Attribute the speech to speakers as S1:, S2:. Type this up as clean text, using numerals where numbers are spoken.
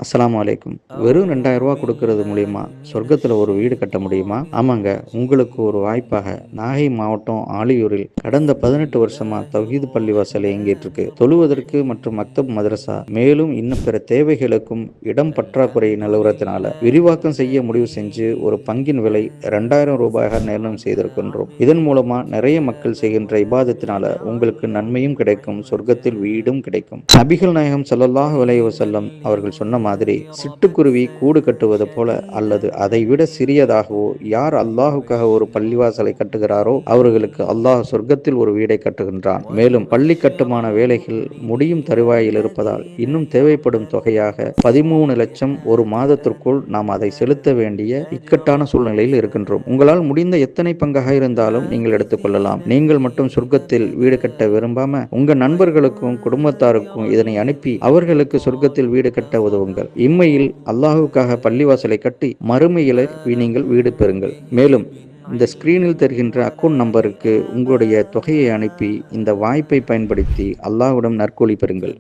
S1: அஸ்ஸலாமு அலைக்கும். வெறும் 2000 ரூபா குடுக்கறது மூலியமா சொர்க்கத்துல ஒரு வீடு கட்ட முடியுமா? ஆமாங்க. உங்களுக்கு ஒரு வாய்ப்பாக நாகை மாவட்டம் ஆழியூரில் கடந்த 18 வருஷமா தௌஹீத் பள்ளிவாசல் இயங்கிட்டு இருக்கு. தொழுவதற்கு மற்றும் மக்தப் மதரசா மேலும் இன்னும் பிற தேவைகளுக்கும் இடம் பற்றாக்குறை நிலவரத்தினால விரிவாக்கம் செய்ய முடிவு செஞ்சு ஒரு பங்கின் விலை 2000 ரூபாயாக நிர்ணயம் செய்திருக்கின்றோம். இதன் மூலமா நிறைய மக்கள் செய்கின்ற இபாதத்தினால உங்களுக்கு நன்மையும் கிடைக்கும், சொர்க்கத்தில் வீடும் கிடைக்கும். நபிகள் நாயகம் ஸல்லல்லாஹு அலைஹி வஸல்லம் அவர்கள் சொன்ன மாதிரி சிட்டுக்குருவி கூடு கட்டுவது போல அல்லது அதை விட சிறியதாகவோ யார் அல்லாஹுக்காக ஒரு பள்ளிவாசலை கட்டுகிறாரோ அவர்களுக்கு அல்லாஹ் சொர்க்கத்தில் ஒரு வீடை கட்டுகின்றான். மேலும் பள்ளி கட்டுமான வேலைகள் முடியும் தருவாயில் இருப்பதால் இன்னும் தேவைப்படும் தொகையாக 13 லட்சம் ஒரு மாதத்திற்குள் நாம் அதை செலுத்த வேண்டிய இக்கட்டான சூழ்நிலையில் இருக்கின்றோம். உங்களால் முடிந்த எத்தனை பங்காக இருந்தாலும் நீங்கள் எடுத்துக்கொள்ளலாம். நீங்கள் மட்டும் சொர்க்கத்தில் வீடு கட்ட விரும்பாம உங்க நண்பர்களுக்கும் குடும்பத்தாருக்கும் இதனை அனுப்பி அவர்களுக்கு சொர்க்கத்தில் வீடு கட்ட உதவுங்கள். இம்மையில் அல்லாஹுக்காக பள்ளிவாசலை கட்டி மறுமையில் நீங்கள் வீடு பெறுங்கள். மேலும் இந்த ஸ்கிரீனில் தெரிகின்ற அக்கவுண்ட் நம்பருக்கு உங்களுடைய தொகையை அனுப்பி இந்த வாய்ப்பை பயன்படுத்தி அல்லாஹ்விடம் நற்கூலி பெறுங்கள்.